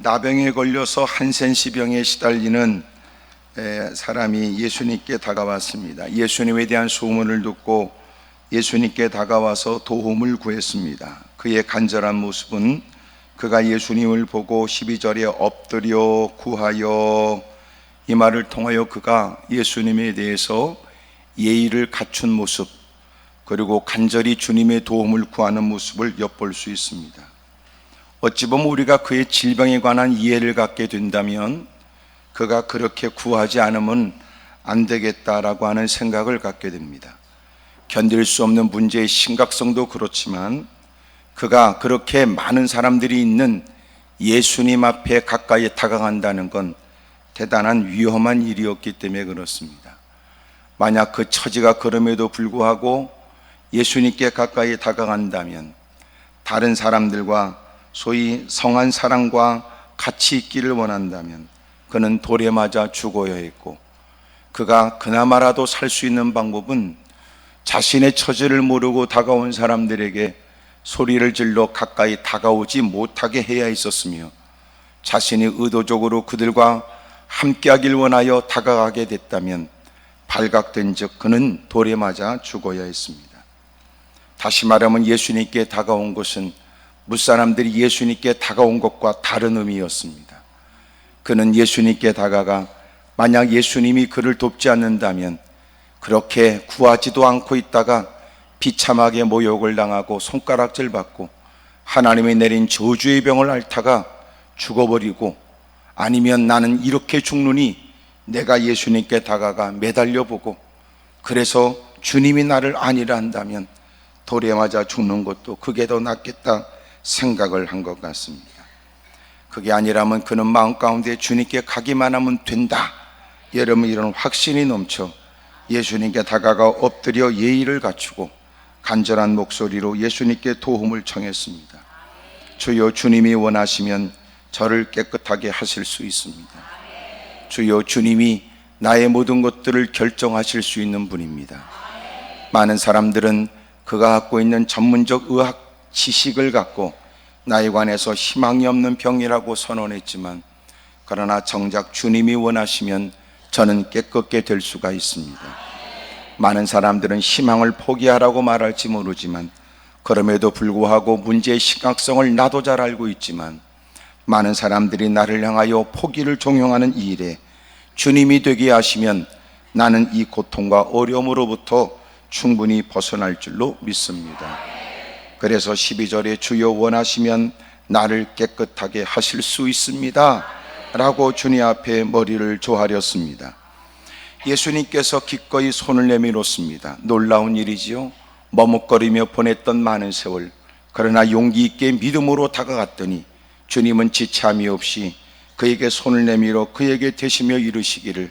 나병에 걸려서 한센시병에 시달리는 사람이 예수님께 다가왔습니다. 예수님에 대한 소문을 듣고 예수님께 다가와서 도움을 구했습니다. 그의 간절한 모습은 그가 예수님을 보고 12절에 엎드려 구하여, 이 말을 통하여 그가 예수님에 대해서 예의를 갖춘 모습, 그리고 간절히 주님의 도움을 구하는 모습을 엿볼 수 있습니다. 어찌 보면 우리가 그의 질병에 관한 이해를 갖게 된다면 그가 그렇게 구하지 않으면 안 되겠다라고 하는 생각을 갖게 됩니다. 견딜 수 없는 문제의 심각성도 그렇지만 그가 그렇게 많은 사람들이 있는 예수님 앞에 가까이 다가간다는 건 대단한 위험한 일이었기 때문에 그렇습니다. 만약 그 처지가 그럼에도 불구하고 예수님께 가까이 다가간다면 다른 사람들과 소위 성한 사랑과 같이 있기를 원한다면 그는 돌에 맞아 죽어야 했고, 그가 그나마라도 살 수 있는 방법은 자신의 처지를 모르고 다가온 사람들에게 소리를 질러 가까이 다가오지 못하게 해야 있었으며, 자신이 의도적으로 그들과 함께하길 원하여 다가가게 됐다면 발각된 즉 그는 돌에 맞아 죽어야 했습니다. 다시 말하면 예수님께 다가온 것은 무사람들이 예수님께 다가온 것과 다른 의미였습니다. 그는 예수님께 다가가 만약 예수님이 그를 돕지 않는다면 그렇게 구하지도 않고 있다가 비참하게 모욕을 당하고 손가락질 받고 하나님이 내린 저주의 병을 앓다가 죽어버리고, 아니면 나는 이렇게 죽느니 내가 예수님께 다가가 매달려 보고 그래서 주님이 나를 안위라 한다면 돌에 맞아 죽는 것도 그게 더 낫겠다 생각을 한 것 같습니다. 그게 아니라면 그는 마음 가운데 주님께 가기만 하면 된다, 여러분 이런 확신이 넘쳐 예수님께 다가가 엎드려 예의를 갖추고 간절한 목소리로 예수님께 도움을 청했습니다. 주여, 주님이 원하시면 저를 깨끗하게 하실 수 있습니다. 주여, 주님이 나의 모든 것들을 결정하실 수 있는 분입니다. 많은 사람들은 그가 갖고 있는 전문적 의학 지식을 갖고 나에 관해서 희망이 없는 병이라고 선언했지만, 그러나 정작 주님이 원하시면 저는 깨끗게 될 수가 있습니다. 많은 사람들은 희망을 포기하라고 말할지 모르지만, 그럼에도 불구하고 문제의 심각성을 나도 잘 알고 있지만, 많은 사람들이 나를 향하여 포기를 종용하는 이 일에 주님이 되게 하시면 나는 이 고통과 어려움으로부터 충분히 벗어날 줄로 믿습니다. 그래서 12절에 주여 원하시면 나를 깨끗하게 하실 수 있습니다 라고 주님 앞에 머리를 조아렸습니다. 예수님께서 기꺼이 손을 내밀었습니다. 놀라운 일이지요. 머뭇거리며 보냈던 많은 세월, 그러나 용기 있게 믿음으로 다가갔더니 주님은 지참이 없이 그에게 손을 내밀어 그에게 대시며 이르시기를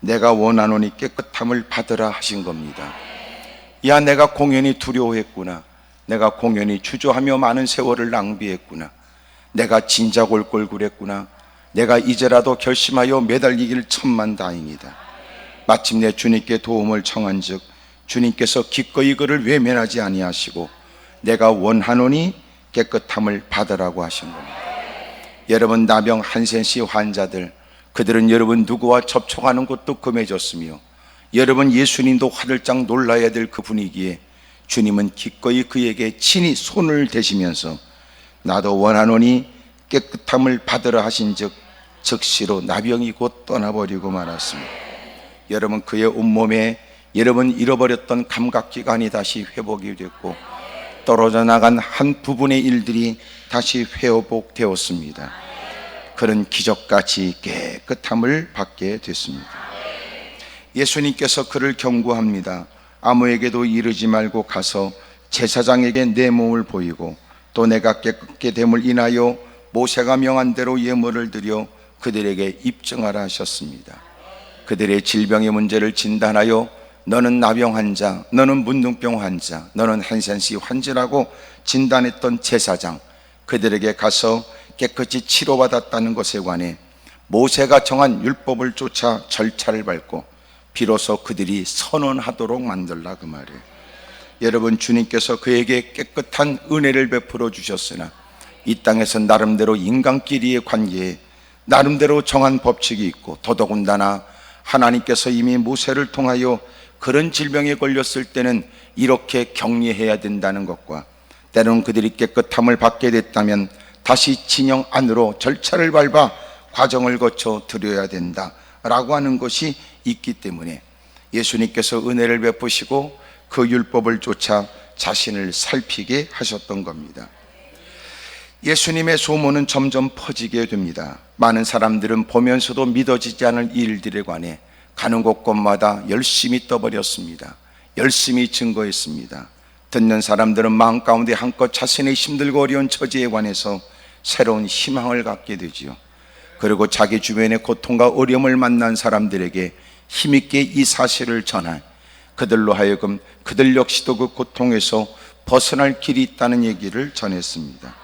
내가 원하노니 깨끗함을 받으라 하신 겁니다. 야, 내가 공연히 두려워했구나. 내가 공연히 주저하며 많은 세월을 낭비했구나. 내가 진작 올 걸 그랬구나. 내가 이제라도 결심하여 매달리기를 천만다행이다. 마침내 주님께 도움을 청한 즉 주님께서 기꺼이 그를 외면하지 아니하시고 내가 원하노니 깨끗함을 받으라고 하신 겁니다. 여러분, 나병 한센시 환자들, 그들은 여러분 누구와 접촉하는 것도 금해졌으며 여러분 예수님도 화들짝 놀라야 될 그 분위기에 주님은 기꺼이 그에게 친히 손을 대시면서 나도 원하노니 깨끗함을 받으라 하신 즉 즉시로 나병이 곧 떠나버리고 말았습니다. 여러분, 그의 온몸에 여러분 잃어버렸던 감각기관이 다시 회복이 됐고 떨어져 나간 한 부분의 일들이 다시 회복되었습니다. 그런 기적같이 깨끗함을 받게 됐습니다. 예수님께서 그를 경고합니다. 아무에게도 이르지 말고 가서 제사장에게 내 몸을 보이고 또 내가 깨끗게 됨을 인하여 모세가 명한 대로 예물을 드려 그들에게 입증하라 하셨습니다. 그들의 질병의 문제를 진단하여 너는 나병 환자, 너는 문둥병 환자, 너는 한센시 환자라고 진단했던 제사장, 그들에게 가서 깨끗이 치료받았다는 것에 관해 모세가 정한 율법을 쫓아 절차를 밟고 비로소 그들이 선언하도록 만들라, 그 말이에요. 여러분, 주님께서 그에게 깨끗한 은혜를 베풀어 주셨으나 이 땅에서 나름대로 인간끼리의 관계에 나름대로 정한 법칙이 있고, 더더군다나 하나님께서 이미 모세를 통하여 그런 질병에 걸렸을 때는 이렇게 격리해야 된다는 것과, 때로는 그들이 깨끗함을 받게 됐다면 다시 진영 안으로 절차를 밟아 과정을 거쳐 드려야 된다라고 하는 것이 있기 때문에 예수님께서 은혜를 베푸시고 그 율법을 쫓아 자신을 살피게 하셨던 겁니다. 예수님의 소문은 점점 퍼지게 됩니다. 많은 사람들은 보면서도 믿어지지 않을 일들에 관해 가는 곳곳마다 열심히 떠버렸습니다. 열심히 증거했습니다. 듣는 사람들은 마음 가운데 한껏 자신의 힘들고 어려운 처지에 관해서 새로운 희망을 갖게 되지요. 그리고 자기 주변의 고통과 어려움을 만난 사람들에게 힘있게 이 사실을 전할, 그들로 하여금 그들 역시도 그 고통에서 벗어날 길이 있다는 얘기를 전했습니다.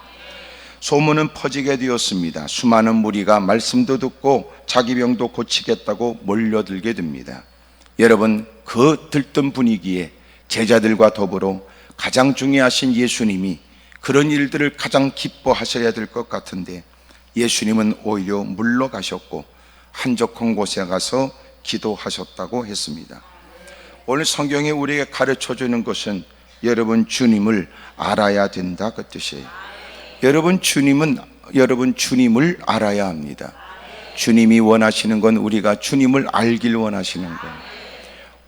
소문은 퍼지게 되었습니다. 수많은 무리가 말씀도 듣고 자기 병도 고치겠다고 몰려들게 됩니다. 여러분, 그 들뜬 분위기에 제자들과 더불어 가장 중요하신 예수님이 그런 일들을 가장 기뻐하셔야 될 것 같은데, 예수님은 오히려 물러가셨고 한적한 곳에 가서 기도하셨다고 했습니다. 오늘 성경이 우리에게 가르쳐주는 것은 여러분 주님을 알아야 된다 그 뜻이에요. 여러분 주님을 알아야 합니다. 주님이 원하시는 건 우리가 주님을 알길 원하시는 거예요.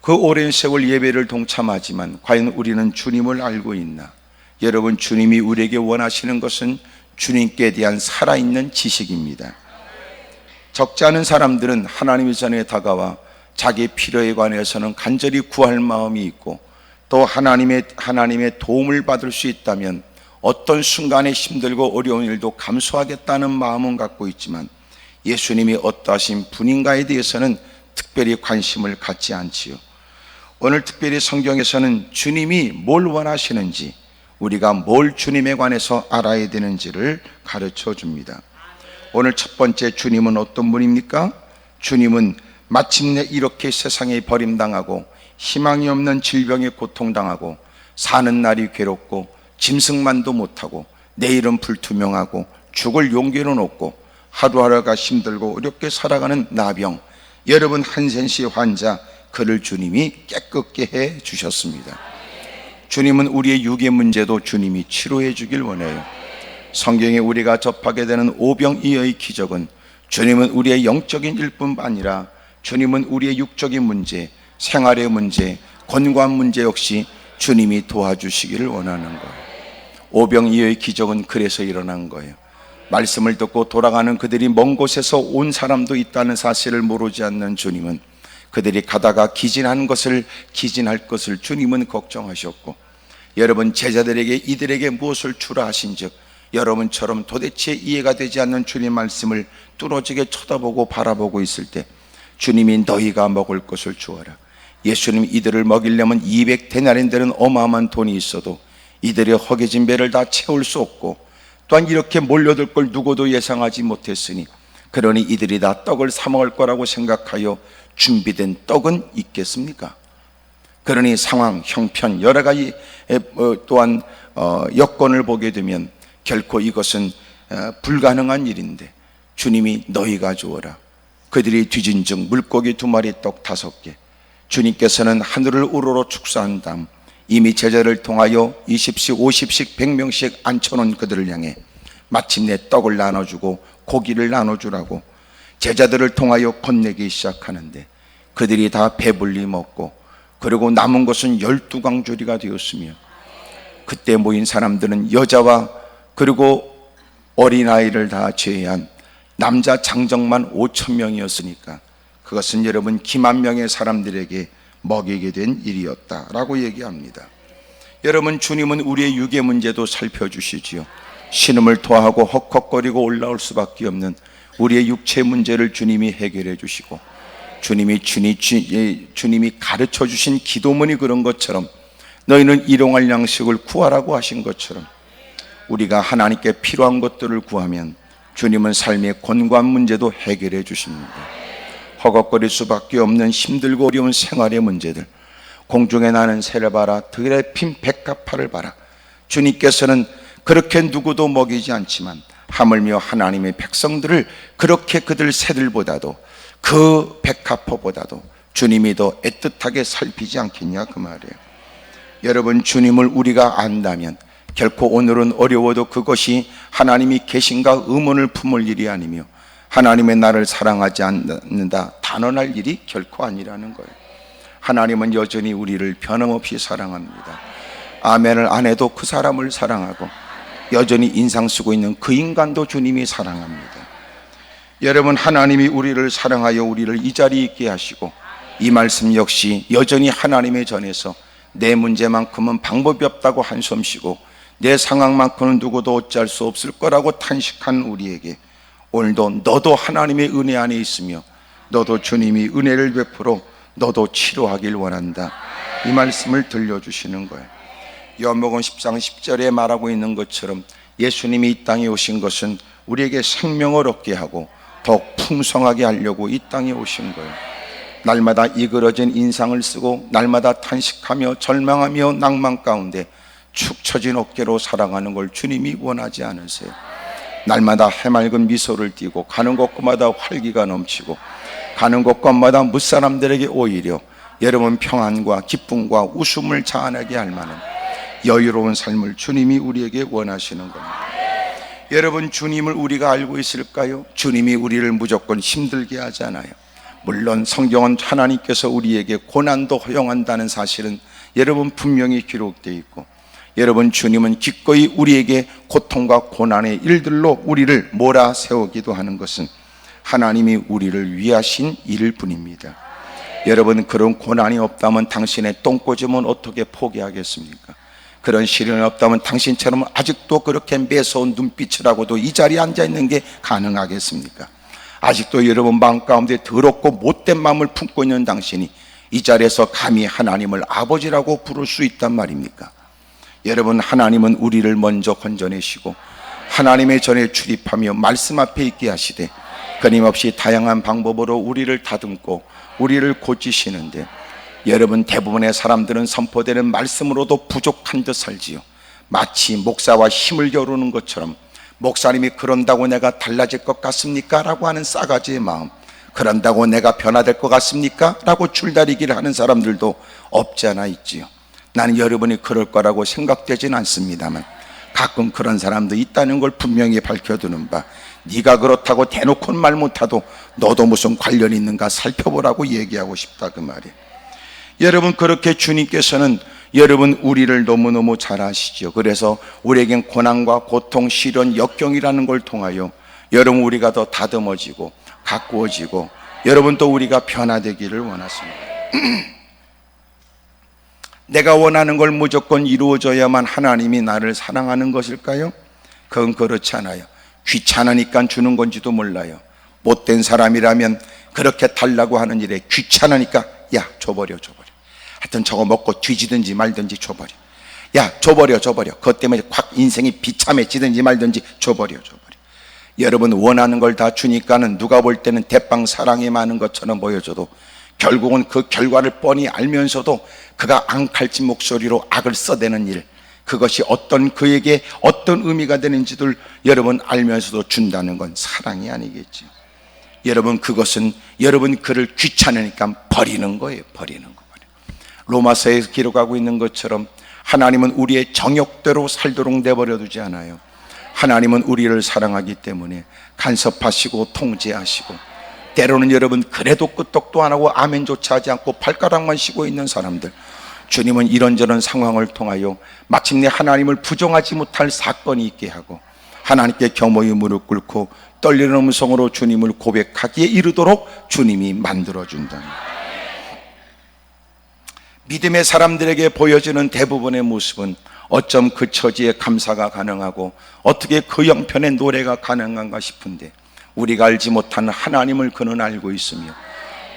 그 오랜 세월 예배를 동참하지만 과연 우리는 주님을 알고 있나? 여러분, 주님이 우리에게 원하시는 것은 주님께 대한 살아있는 지식입니다. 적지 않은 사람들은 하나님의 전에 다가와 자기 필요에 관해서는 간절히 구할 마음이 있고, 또 하나님의 도움을 받을 수 있다면 어떤 순간에 힘들고 어려운 일도 감수하겠다는 마음은 갖고 있지만, 예수님이 어떠하신 분인가에 대해서는 특별히 관심을 갖지 않지요. 오늘 특별히 성경에서는 주님이 뭘 원하시는지, 우리가 뭘 주님에 관해서 알아야 되는지를 가르쳐 줍니다. 오늘 첫 번째, 주님은 어떤 분입니까? 주님은 마침내 이렇게 세상에 버림당하고 희망이 없는 질병에 고통당하고 사는 날이 괴롭고 짐승만도 못하고 내일은 불투명하고 죽을 용기는 없고 하루하루가 힘들고 어렵게 살아가는 나병, 여러분 한센시 환자, 그를 주님이 깨끗게 해 주셨습니다. 주님은 우리의 육의 문제도 주님이 치료해 주길 원해요. 성경에 우리가 접하게 되는 오병이어의 기적은 주님은 우리의 영적인 일뿐 아니라 주님은 우리의 육적인 문제, 생활의 문제, 건강 문제 역시 주님이 도와주시기를 원하는 거예요. 오병이어의 기적은 그래서 일어난 거예요. 말씀을 듣고 돌아가는 그들이 먼 곳에서 온 사람도 있다는 사실을 모르지 않는 주님은 그들이 가다가 기진할 것을 주님은 걱정하셨고, 여러분 제자들에게 이들에게 무엇을 주라 하신즉 여러분처럼 도대체 이해가 되지 않는 주님 말씀을 뚫어지게 쳐다보고 바라보고 있을 때 주님이 너희가 먹을 것을 주어라. 예수님 이들을 먹이려면 200데나리인 되는 어마어마한 돈이 있어도 이들의 허기진 배를 다 채울 수 없고, 또한 이렇게 몰려들 걸 누구도 예상하지 못했으니 그러니 이들이 다 떡을 사 먹을 거라고 생각하여 준비된 떡은 있겠습니까? 그러니 상황, 형편, 여러 가지 또한 여건을 보게 되면 결코 이것은 불가능한 일인데 주님이 너희가 주어라. 그들이 뒤진즉 물고기 2마리 떡 5개. 주님께서는 하늘을 우러러 축사한 다음 이미 제자를 통하여 20씩 50씩 100명씩 앉혀놓은 그들을 향해 마침내 떡을 나눠주고 고기를 나눠주라고 제자들을 통하여 건네기 시작하는데, 그들이 다 배불리 먹고 그리고 남은 것은 12광주리가 되었으며, 그때 모인 사람들은 여자와 그리고 어린아이를 다 제외한 남자 장정만 5,000명이었으니까 그것은 여러분 기만 명의 사람들에게 먹이게 된 일이었다라고 얘기합니다. 여러분, 주님은 우리의 육의 문제도 살펴주시지요. 신음을 토하고 헉헉거리고 올라올 수밖에 없는 우리의 육체 문제를 주님이 해결해 주시고, 주님이 가르쳐 주신 기도문이 그런 것처럼 너희는 일용할 양식을 구하라고 하신 것처럼 우리가 하나님께 필요한 것들을 구하면 주님은 삶의 권고한 문제도 해결해 주십니다. 허걱거릴 수밖에 없는 힘들고 어려운 생활의 문제들, 공중에 나는 새를 봐라, 들에 핀 백합화를 봐라. 주님께서는 그렇게 누구도 먹이지 않지만 하물며 하나님의 백성들을 그렇게 그들 새들보다도 그 백합화보다도 주님이 더 애틋하게 살피지 않겠냐 그 말이에요. 여러분, 주님을 우리가 안다면 결코 오늘은 어려워도 그것이 하나님이 계신가 의문을 품을 일이 아니며 하나님의 나를 사랑하지 않는다 단언할 일이 결코 아니라는 거예요. 하나님은 여전히 우리를 변함없이 사랑합니다. 아멘을 안 해도 그 사람을 사랑하고 여전히 인상 쓰고 있는 그 인간도 주님이 사랑합니다. 여러분, 하나님이 우리를 사랑하여 우리를 이 자리에 있게 하시고 이 말씀 역시 여전히 하나님의 전에서 내 문제만큼은 방법이 없다고 한숨 쉬고 내 상황만큼은 누구도 어찌할 수 없을 거라고 탄식한 우리에게 오늘도 너도 하나님의 은혜 안에 있으며 너도 주님이 은혜를 베풀어 너도 치료하길 원한다, 이 말씀을 들려주시는 거예요. 요한복음 10장 10절에 말하고 있는 것처럼 예수님이 이 땅에 오신 것은 우리에게 생명을 얻게 하고 더욱 풍성하게 하려고 이 땅에 오신 거예요. 날마다 이그러진 인상을 쓰고 날마다 탄식하며 절망하며 낭만 가운데 축 처진 어깨로 살아가는 걸 주님이 원하지 않으세요. 날마다 해맑은 미소를 띠고 가는 곳마다 활기가 넘치고 가는 곳마다 무사람들에게 오히려 여러분 평안과 기쁨과 웃음을 자아내게 할 만한 여유로운 삶을 주님이 우리에게 원하시는 겁니다. 여러분, 주님을 우리가 알고 있을까요? 주님이 우리를 무조건 힘들게 하지 않아요. 물론 성경은 하나님께서 우리에게 고난도 허용한다는 사실은 여러분 분명히 기록되어 있고, 여러분 주님은 기꺼이 우리에게 고통과 고난의 일들로 우리를 몰아세우기도 하는 것은 하나님이 우리를 위하신 일일 뿐입니다. 여러분, 그런 고난이 없다면 당신의 똥꼬집은 어떻게 포기하겠습니까? 그런 시련이 없다면 당신처럼 아직도 그렇게 매서운 눈빛을 하고도 이 자리에 앉아있는 게 가능하겠습니까? 아직도 여러분 마음 가운데 더럽고 못된 마음을 품고 있는 당신이 이 자리에서 감히 하나님을 아버지라고 부를 수 있단 말입니까? 여러분, 하나님은 우리를 먼저 건져내시고 하나님의 전에 출입하며 말씀 앞에 있게 하시되 끊임없이 다양한 방법으로 우리를 다듬고 우리를 고치시는데, 여러분 대부분의 사람들은 선포되는 말씀으로도 부족한 듯 살지요. 마치 목사와 힘을 겨루는 것처럼 목사님이 그런다고 내가 달라질 것 같습니까? 라고 하는 싸가지의 마음, 그런다고 내가 변화될 것 같습니까? 라고 줄다리기를 하는 사람들도 없지 않아 있지요. 나는 여러분이 그럴 거라고 생각되진 않습니다만 가끔 그런 사람도 있다는 걸 분명히 밝혀두는 바, 네가 그렇다고 대놓고는 말 못하도 너도 무슨 관련이 있는가 살펴보라고 얘기하고 싶다 그 말이에요. 여러분, 그렇게 주님께서는 여러분 우리를 너무너무 잘 아시죠. 그래서 우리에겐 고난과 고통, 시련, 역경이라는 걸 통하여 여러분 우리가 더 다듬어지고 가꾸어지고 여러분 또 우리가 변화되기를 원하십니다. 내가 원하는 걸 무조건 이루어져야만 하나님이 나를 사랑하는 것일까요? 그건 그렇지 않아요. 귀찮으니까 주는 건지도 몰라요. 못된 사람이라면 그렇게 달라고 하는 일에 귀찮으니까 야 줘버려. 하여튼 저거 먹고 뒤지든지 말든지 줘버려. 야 줘버려. 그것 때문에 확 인생이 비참해지든지 말든지 줘버려. 여러분, 원하는 걸 다 주니까는 누가 볼 때는 대빵 사랑이 많은 것처럼 보여져도 결국은 그 결과를 뻔히 알면서도 그가 앙칼진 목소리로 악을 써대는 일, 그것이 그에게 어떤 의미가 되는지를 여러분 알면서도 준다는 건 사랑이 아니겠죠. 여러분, 그것은 여러분 그를 귀찮으니까 버리는 거예요. 로마서에서 기록하고 있는 것처럼 하나님은 우리의 정욕대로 살도록 내버려 두지 않아요. 하나님은 우리를 사랑하기 때문에 간섭하시고 통제하시고, 때로는 여러분 그래도 끄떡도 안 하고 아멘조차 하지 않고 발가락만 쉬고 있는 사람들, 주님은 이런저런 상황을 통하여 마침내 하나님을 부정하지 못할 사건이 있게 하고 하나님께 겸허히 무릎 꿇고 떨리는 음성으로 주님을 고백하기에 이르도록 주님이 만들어준다. 믿음의 사람들에게 보여지는 대부분의 모습은 어쩜 그 처지에 감사가 가능하고 어떻게 그 형편의 노래가 가능한가 싶은데, 우리가 알지 못하는 하나님을 그는 알고 있으며,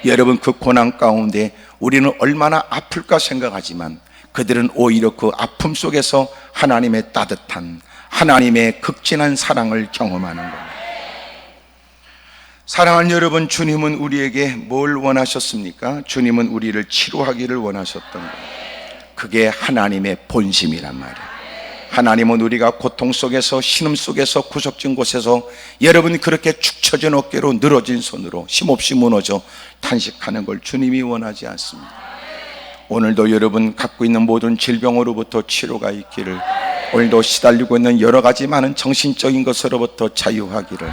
여러분 그 고난 가운데 우리는 얼마나 아플까 생각하지만 그들은 오히려 그 아픔 속에서 하나님의 따뜻한, 하나님의 극진한 사랑을 경험하는 겁니다. 사랑하는 여러분, 주님은 우리에게 뭘 원하셨습니까? 주님은 우리를 치료하기를 원하셨던 거예요. 그게 하나님의 본심이란 말이에요. 하나님은 우리가 고통 속에서, 신음 속에서, 구석진 곳에서 여러분 그렇게 축 처진 어깨로, 늘어진 손으로 힘없이 무너져 탄식하는 걸 주님이 원하지 않습니다. 오늘도 여러분 갖고 있는 모든 질병으로부터 치료가 있기를, 오늘도 시달리고 있는 여러 가지 많은 정신적인 것으로부터 자유하기를,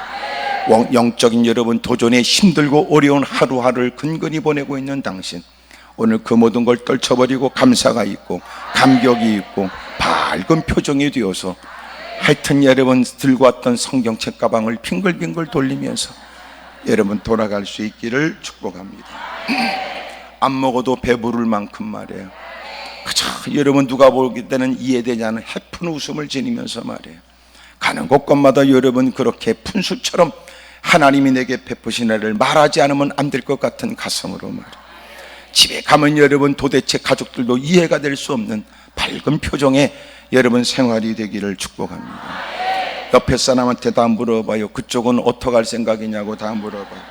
영적인 여러분 도전에 힘들고 어려운 하루하루를 근근히 보내고 있는 당신, 오늘 그 모든 걸 떨쳐버리고 감사가 있고 감격이 있고 밝은 표정이 되어서 하여튼 여러분 들고 왔던 성경책 가방을 빙글빙글 돌리면서 여러분 돌아갈 수 있기를 축복합니다. 안 먹어도 배부를 만큼 말이에요. 그저 여러분 누가 보기 때는 이해되지 않은 해픈 웃음을 지니면서 말이에요. 가는 곳곳마다 여러분 그렇게 푼수처럼 하나님이 내게 베푸신 애를 말하지 않으면 안 될 것 같은 가슴으로 말이에요. 집에 가면 여러분 도대체 가족들도 이해가 될 수 없는 밝은 표정의 여러분 생활이 되기를 축복합니다. 옆에 사람한테 다 물어봐요. 그쪽은 어떻게 할 생각이냐고 다 물어봐요.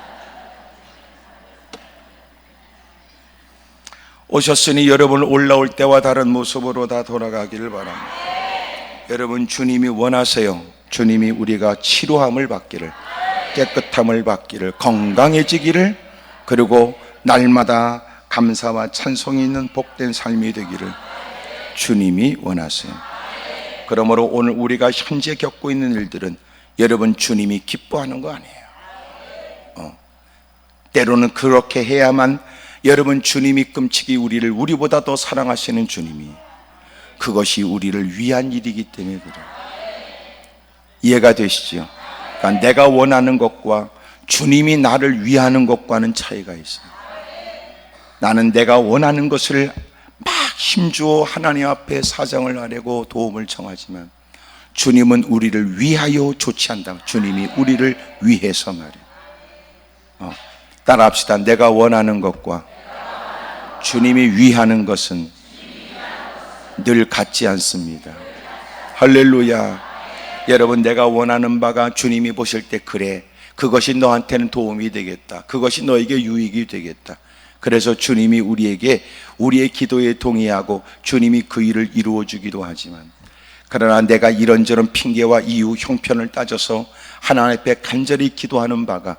오셨으니 여러분 올라올 때와 다른 모습으로 다 돌아가기를 바랍니다. 여러분 주님이 원하세요. 주님이 우리가 치료함을 받기를, 깨끗함을 받기를, 건강해지기를, 그리고 날마다 감사와 찬송이 있는 복된 삶이 되기를 주님이 원하세요. 그러므로 오늘 우리가 현재 겪고 있는 일들은 여러분 주님이 기뻐하는 거 아니에요. 때로는 그렇게 해야만 여러분 주님이 끔찍이 우리를 우리보다 더 사랑하시는 주님이, 그것이 우리를 위한 일이기 때문에 그래요. 이해가 되시죠? 그러니까 내가 원하는 것과 주님이 나를 위하는 것과는 차이가 있어요. 나는 내가 원하는 것을 막 힘주어 하나님 앞에 사정을 아뢰고 도움을 청하지만 주님은 우리를 위하여 조치한다. 주님이 우리를 위해서 말이에요. 따라합시다. 내가 원하는 것과 주님이 위하는 것은 늘 같지 않습니다. 할렐루야. 여러분 내가 원하는 바가 주님이 보실 때 그래, 그것이 너한테는 도움이 되겠다, 그것이 너에게 유익이 되겠다, 그래서 주님이 우리에게 우리의 기도에 동의하고 주님이 그 일을 이루어 주기도 하지만, 그러나 내가 이런저런 핑계와 이유, 형편을 따져서 하나님 앞에 간절히 기도하는 바가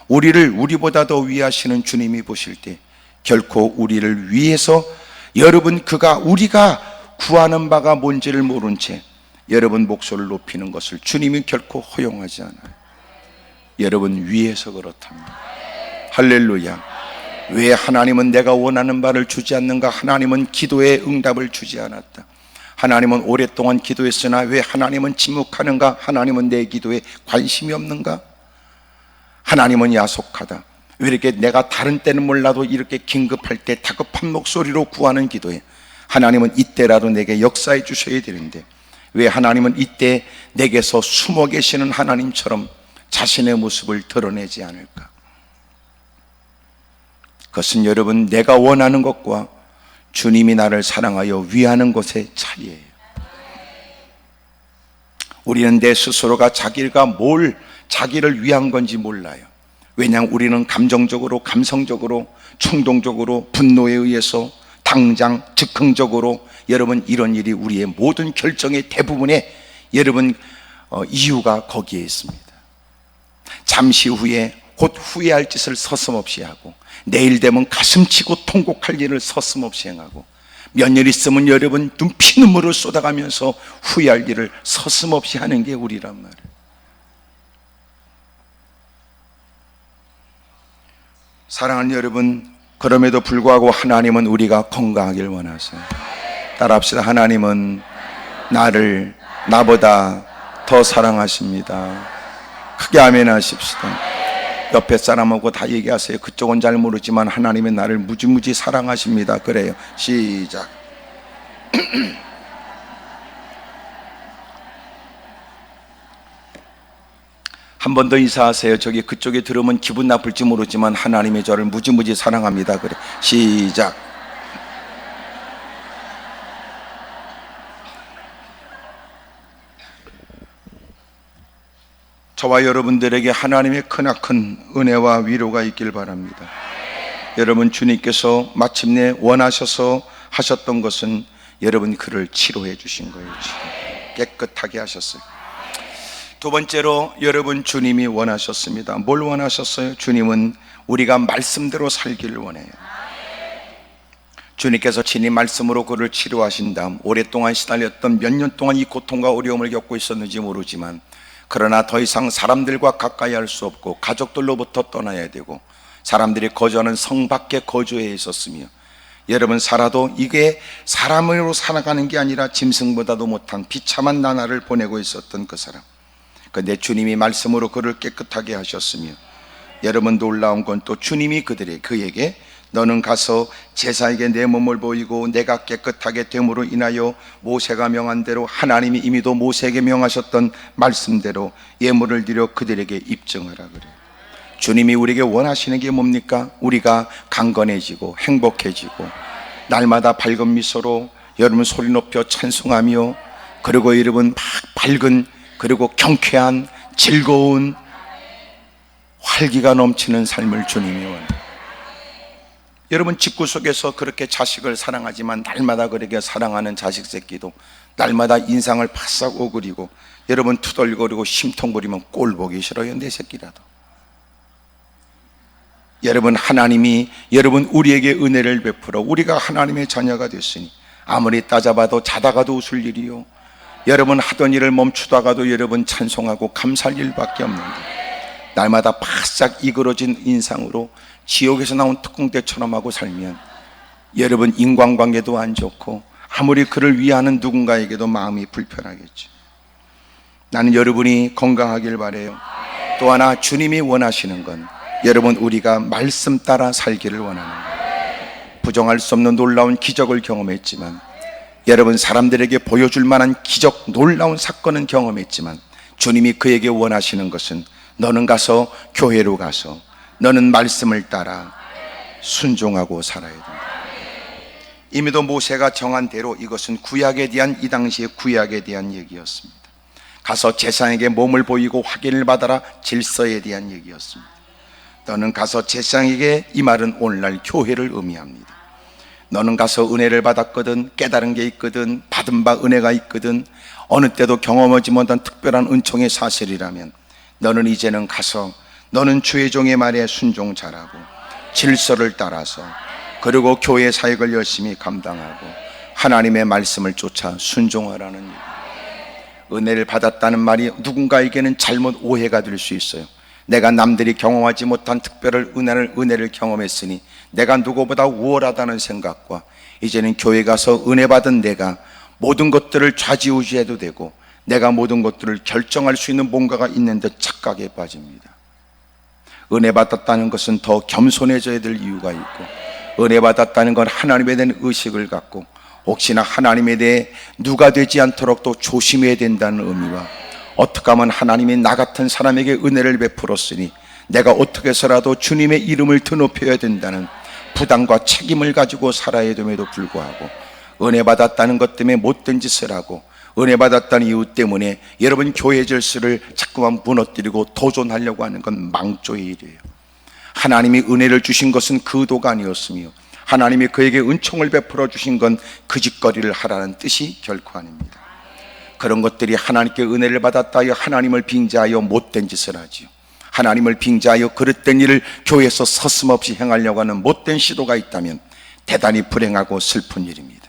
우리를 우리보다 더 위하시는 주님이 보실 때 결코 우리를 위해서 여러분 우리가 구하는 바가 뭔지를 모른 채 여러분 목소리를 높이는 것을 주님이 결코 허용하지 않아요. 여러분 위해서 그렇답니다. 할렐루야. 왜 하나님은 내가 원하는 바를 주지 않는가? 하나님은 기도에 응답을 주지 않았다. 하나님은 오랫동안 기도했으나 왜 하나님은 침묵하는가? 하나님은 내 기도에 관심이 없는가? 하나님은 야속하다. 왜 이렇게 내가 다른 때는 몰라도 이렇게 긴급할 때 다급한 목소리로 구하는 기도에 하나님은 이때라도 내게 역사해 주셔야 되는데 왜 하나님은 이때 내게서 숨어 계시는 하나님처럼 자신의 모습을 드러내지 않을까? 그것은 여러분 내가 원하는 것과 주님이 나를 사랑하여 위하는 것의 차이예요. 우리는 내 스스로가 자기를 위한 건지 몰라요. 왜냐하면 우리는 감정적으로, 감성적으로, 충동적으로, 분노에 의해서 당장 즉흥적으로 여러분 이런 일이 우리의 모든 결정의 대부분의 여러분 이유가 거기에 있습니다. 잠시 후에 곧 후회할 짓을 서슴없이 하고 내일 되면 가슴치고 통곡할 일을 서슴없이 행하고 몇 년 있으면 여러분 피눈물을 쏟아가면서 후회할 일을 서슴없이 하는 게 우리란 말이에요. 사랑하는 여러분, 그럼에도 불구하고 하나님은 우리가 건강하길 원하세요. 따라합시다. 하나님은 나를 나보다 더 사랑하십니다. 크게 아멘 하십시다. 옆에 사람하고 다 얘기하세요. 그쪽은 잘 모르지만 하나님은 나를 무지무지 사랑하십니다. 그래요. 시작. 한 번 더 인사하세요. 저기 그쪽에 들으면 기분 나쁠지 모르지만 하나님이 저를 무지무지 사랑합니다. 그래. 시작. 저와 여러분들에게 하나님의 크나큰 은혜와 위로가 있길 바랍니다. 여러분 주님께서 마침내 원하셔서 하셨던 것은 여러분 그를 치료해 주신 거예요. 깨끗하게 하셨어요. 두 번째로 여러분, 주님이 원하셨습니다. 뭘 원하셨어요? 주님은 우리가 말씀대로 살기를 원해요. 주님께서 친히 말씀으로 그를 치료하신 다음 오랫동안 시달렸던, 몇 년 동안 이 고통과 어려움을 겪고 있었는지 모르지만, 그러나 더 이상 사람들과 가까이 할 수 없고 가족들로부터 떠나야 되고 사람들이 거주하는 성 밖에 거주해 있었으며, 여러분, 살아도 이게 사람으로 살아가는 게 아니라 짐승보다도 못한 비참한 나날을 보내고 있었던 그 사람, 그런데 주님이 말씀으로 그를 깨끗하게 하셨으며, 여러분, 놀라운 건 또 주님이 그에게 너는 가서 제사에게 내 몸을 보이고 내가 깨끗하게 됨으로 인하여 모세가 명한 대로, 하나님이 이미도 모세에게 명하셨던 말씀대로 예물을 드려 그들에게 입증하라 그래요. 주님이 우리에게 원하시는 게 뭡니까? 우리가 강건해지고 행복해지고 날마다 밝은 미소로 여러분 소리 높여 찬송하며, 그리고 여러분 밝은, 그리고 경쾌한, 즐거운, 활기가 넘치는 삶을 주님이 원해요. 여러분, 집구석에서 그렇게 자식을 사랑하지만 날마다 그렇게 사랑하는 자식 새끼도 날마다 인상을 바싹 오그리고 여러분 투덜거리고 심통부리면 꼴 보기 싫어요, 내 새끼라도. 여러분, 하나님이 여러분 우리에게 은혜를 베풀어 우리가 하나님의 자녀가 됐으니 아무리 따져봐도 자다가도 웃을 일이요, 여러분 하던 일을 멈추다가도 여러분 찬송하고 감사할 일밖에 없는데, 날마다 바싹 이그러진 인상으로 지옥에서 나온 특공대처럼 하고 살면 여러분 인간관계도 안 좋고 아무리 그를 위하는 누군가에게도 마음이 불편하겠죠. 나는 여러분이 건강하길 바라요. 또 하나, 주님이 원하시는 건 여러분 우리가 말씀 따라 살기를 원하는 거예요. 부정할 수 없는 놀라운 기적을 경험했지만, 여러분 사람들에게 보여줄 만한 기적, 놀라운 사건은 경험했지만, 주님이 그에게 원하시는 것은 너는 가서 교회로 가서 너는 말씀을 따라 순종하고 살아야 된다. 이미도 모세가 정한 대로 이것은 구약에 대한, 이 당시의 구약에 대한 얘기였습니다. 가서 제사장에게 몸을 보이고 확인을 받아라, 질서에 대한 얘기였습니다. 너는 가서 제사장에게, 이 말은 오늘날 교회를 의미합니다. 너는 가서 은혜를 받았거든, 깨달은 게 있거든, 받은 바 은혜가 있거든, 어느 때도 경험하지 못한 특별한 은총의 사실이라면 너는 이제는 가서 너는 주의 종의 말에 순종 잘하고 질서를 따라서, 그리고 교회 사역을 열심히 감당하고 하나님의 말씀을 쫓아 순종하라는 얘기. 은혜를 받았다는 말이 누군가에게는 잘못 오해가 될 수 있어요. 내가 남들이 경험하지 못한 특별한 은혜를 경험했으니 내가 누구보다 우월하다는 생각과, 이제는 교회 가서 은혜 받은 내가 모든 것들을 좌지우지해도 되고 내가 모든 것들을 결정할 수 있는 뭔가가 있는 듯 착각에 빠집니다. 은혜 받았다는 것은 더 겸손해져야 될 이유가 있고, 은혜 받았다는 건 하나님에 대한 의식을 갖고 혹시나 하나님에 대해 누가 되지 않도록 또 조심해야 된다는 의미와, 어떻게 하면 하나님이 나 같은 사람에게 은혜를 베풀었으니 내가 어떻게 해서라도 주님의 이름을 드높여야 된다는 부담과 책임을 가지고 살아야 됨에도 불구하고, 은혜 받았다는 것 때문에 못된 짓을 하고, 은혜 받았다는 이유 때문에 여러분 교회 질서를 자꾸만 무너뜨리고 도전하려고 하는 건 망조의 일이에요. 하나님이 은혜를 주신 것은 그 의도가 아니었으며, 하나님이 그에게 은총을 베풀어 주신 건 그 짓거리를 하라는 뜻이 결코 아닙니다. 그런 것들이 하나님께 은혜를 받았다 하여 하나님을 빙자하여 못된 짓을 하지요. 하나님을 빙자하여 그릇된 일을 교회에서 서슴없이 행하려고 하는 못된 시도가 있다면 대단히 불행하고 슬픈 일입니다.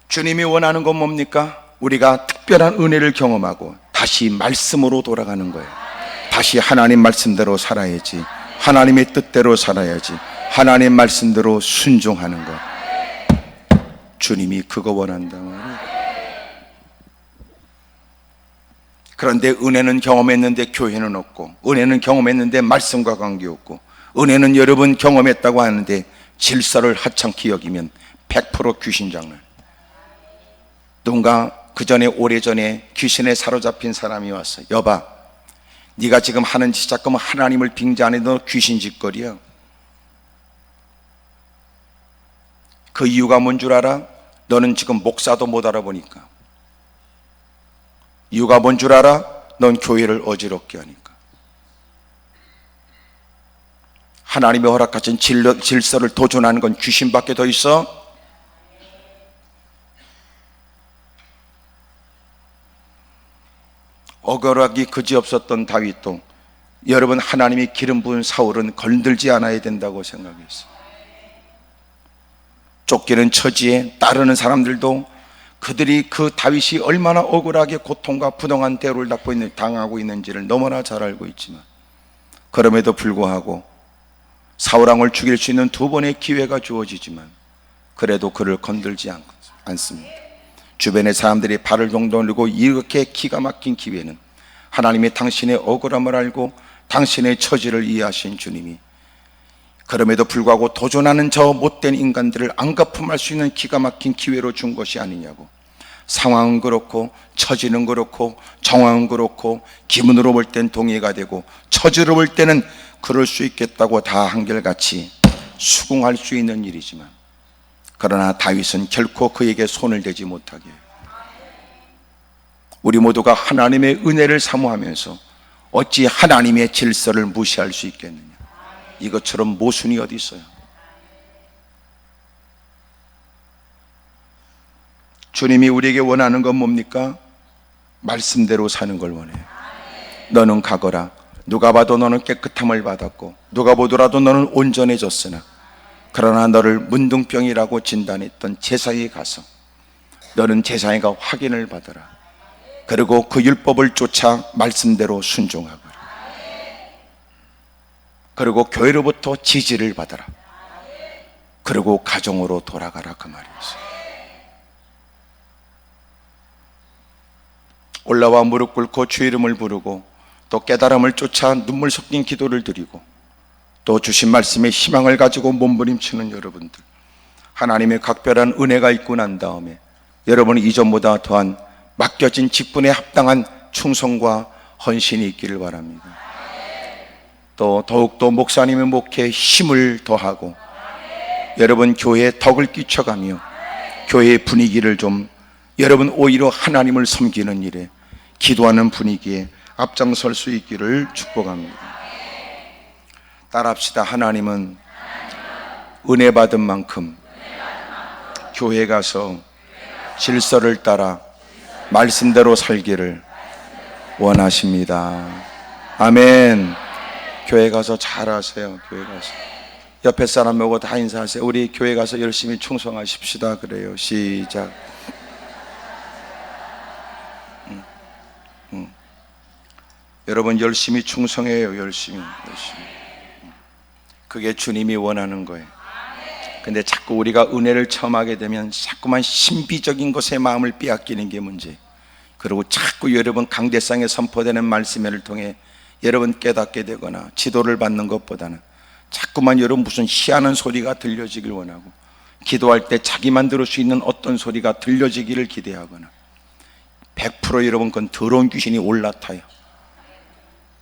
주님이 원하는 건 뭡니까? 우리가 특별한 은혜를 경험하고 다시 말씀으로 돌아가는 거예요. 다시 하나님 말씀대로 살아야지, 하나님의 뜻대로 살아야지, 하나님 말씀대로 순종하는 것. 주님이 그거 원한다 말이에요. 그런데 은혜는 경험했는데 교회는 없고, 은혜는 경험했는데 말씀과 관계없고, 은혜는 여러분 경험했다고 하는데 질서를 하찮게 여기면 100% 귀신 장난. 누군가 오래전에 귀신에 사로잡힌 사람이 왔어요. 여봐, 네가 지금 하는 짓 자꾸만 하나님을 빙자하는 너 귀신 짓거리야. 그 이유가 뭔 줄 알아? 너는 지금 목사도 못 알아보니까. 이유가 뭔 줄 알아? 넌 교회를 어지럽게 하니까. 하나님의 허락하신 질서를 도전하는 건 귀신밖에 더 있어? 억울하기 그지없었던 다윗도 여러분 하나님이 기름 부은 사울은 건들지 않아야 된다고 생각했어요. 쫓기는 처지에 따르는 사람들도 그들이 그 다윗이 얼마나 억울하게 고통과 부당한 대우를 당하고 있는지를 너무나 잘 알고 있지만 그럼에도 불구하고 사울왕을 죽일 수 있는 두 번의 기회가 주어지지만 그래도 그를 건들지 않습니다. 주변의 사람들이 발을 동동이고 이렇게 기가 막힌 기회는 하나님이 당신의 억울함을 알고 당신의 처지를 이해하신 주님이 그럼에도 불구하고 도전하는 저 못된 인간들을 안갚음할 수 있는 기가 막힌 기회로 준 것이 아니냐고. 상황은 그렇고 처지는 그렇고 정황은 그렇고 기분으로 볼 땐 동의가 되고 처지로 볼 때는 그럴 수 있겠다고 다 한결같이 수긍할 수 있는 일이지만 그러나 다윗은 결코 그에게 손을 대지 못하게 해요. 우리 모두가 하나님의 은혜를 사모하면서 어찌 하나님의 질서를 무시할 수 있겠느냐. 이것처럼 모순이 어디 있어요. 주님이 우리에게 원하는 건 뭡니까? 말씀대로 사는 걸 원해요. 너는 가거라. 누가 봐도 너는 깨끗함을 받았고 누가 보더라도 너는 온전해졌으나 그러나 너를 문둥병이라고 진단했던 제사에 가서 너는 제사에 가 확인을 받아라. 그리고 그 율법을 쫓아 말씀대로 순종하거라. 그리고 교회로부터 지지를 받아라. 그리고 가정으로 돌아가라. 그 말이었어요. 올라와 무릎 꿇고 주 이름을 부르고 또 깨달음을 쫓아 눈물 섞인 기도를 드리고 또 주신 말씀에 희망을 가지고 몸부림치는 여러분들, 하나님의 각별한 은혜가 있고 난 다음에 여러분이 이전보다 더한 맡겨진 직분에 합당한 충성과 헌신이 있기를 바랍니다. 또 더욱더 목사님의 목회에 힘을 더하고 여러분 교회에 덕을 끼쳐가며 교회의 분위기를 좀 여러분 오히려 하나님을 섬기는 일에 기도하는 분위기에 앞장설 수 있기를 축복합니다. 따라합시다. 하나님은 은혜 받은 만큼 교회 가서 질서를 따라 말씀대로 살기를 원하십니다. 아멘. 교회 가서 잘하세요. 교회 가서 옆에 사람 보고 다 인사하세요. 우리 교회 가서 열심히 충성하십시다. 그래요. 시작. 여러분 열심히 충성해요. 열심히. 그게 주님이 원하는 거예요. 근데 자꾸 우리가 은혜를 체험하게 되면 자꾸만 신비적인 것에 마음을 빼앗기는 게 문제예요. 그리고 자꾸 여러분 강대상에 선포되는 말씀을 통해 여러분 깨닫게 되거나 지도를 받는 것보다는 자꾸만 여러분 무슨 희한한 소리가 들려지길 원하고 기도할 때 자기만 들을 수 있는 어떤 소리가 들려지기를 기대하거나 100% 여러분 그건 더러운 귀신이 올라타요.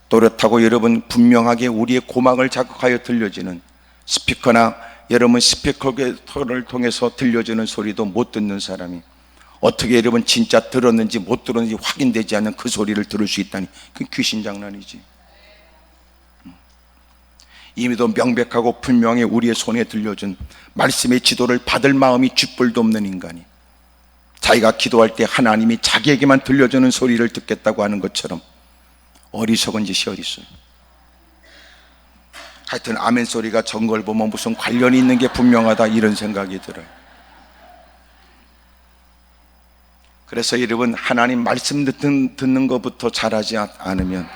또렷하고 여러분 분명하게 우리의 고막을 자극하여 들려지는 스피커나 여러분 스피커를 통해서 들려지는 소리도 못 듣는 사람이 어떻게 여러분 진짜 들었는지 못 들었는지 확인되지 않는 그 소리를 들을 수 있다니 그 귀신 장난이지. 이미도 명백하고 분명히 우리의 손에 들려준 말씀의 지도를 받을 마음이 쥐뿔도 없는 인간이 자기가 기도할 때 하나님이 자기에게만 들려주는 소리를 듣겠다고 하는 것처럼 어리석은 짓이 어디 있어요. 하여튼 아멘 소리가 전 걸 보면 무슨 관련이 있는 게 분명하다 이런 생각이 들어요. 그래서 여러분 하나님 말씀 듣는 것부터 잘하지 않으면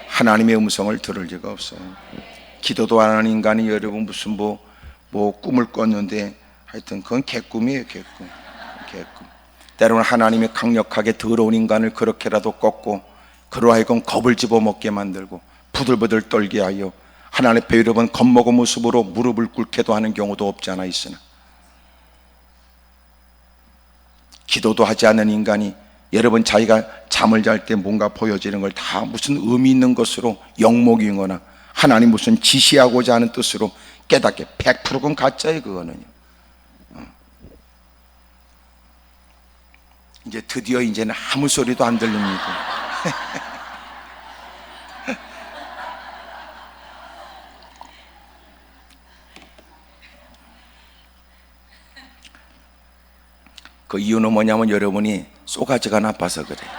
하나님의 음성을 들을 리가 없어요. 기도도 안 하는 인간이 여러분 무슨 뭐 꿈을 꿨는데 하여튼 그건 개꿈이에요. 개꿈. 때로는 하나님이 강력하게 더러운 인간을 그렇게라도 꺾고 그로 하여금 겁을 집어먹게 만들고 부들부들 떨게 하여 하나님 앞에 여러분 겁먹은 모습으로 무릎을 꿇게도 하는 경우도 없지 않아 있으나 기도도 하지 않는 인간이 여러분 자기가 잠을 잘 때 뭔가 보여지는 걸 다 무슨 의미 있는 것으로 영목이거나 하나님 무슨 지시하고자 하는 뜻으로 깨닫게 100%는 가짜예요. 그거는요. 이제 드디어 이제는 아무 소리도 안 들립니다. 그 이유는 뭐냐면 여러분이 쏘가지가 나빠서 그래요.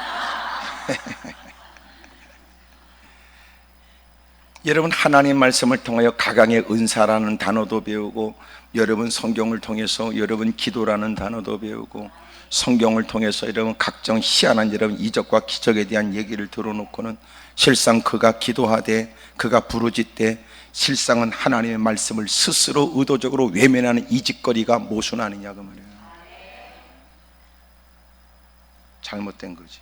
여러분 하나님 말씀을 통하여 가강의 은사라는 단어도 배우고, 여러분 성경을 통해서 여러분 기도라는 단어도 배우고, 성경을 통해서 여러분 각종 희한한 여러분 이적과 기적에 대한 얘기를 들어놓고는 실상 그가 기도하되 그가 부르짖되 실상은 하나님의 말씀을 스스로 의도적으로 외면하는 이 짓거리가 모순하느냐 그 말이에요. 잘못된 거지.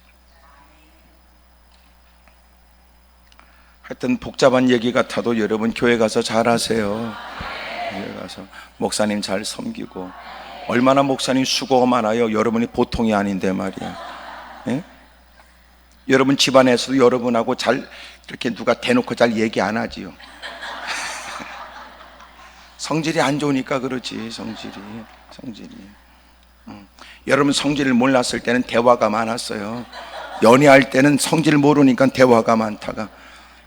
하여튼 복잡한 얘기 같아도 여러분 교회 가서 잘하세요. 교회 가서 목사님 잘 섬기고, 얼마나 목사님 수고가 많아요. 여러분이 보통이 아닌데 말이야. 예? 여러분 집안에서도 여러분하고 잘 이렇게 누가 대놓고 잘 얘기 안 하지요. 성질이 안 좋으니까 그렇지. 성질이 여러분 성질을 몰랐을 때는 대화가 많았어요. 연애할 때는 성질 모르니까 대화가 많다가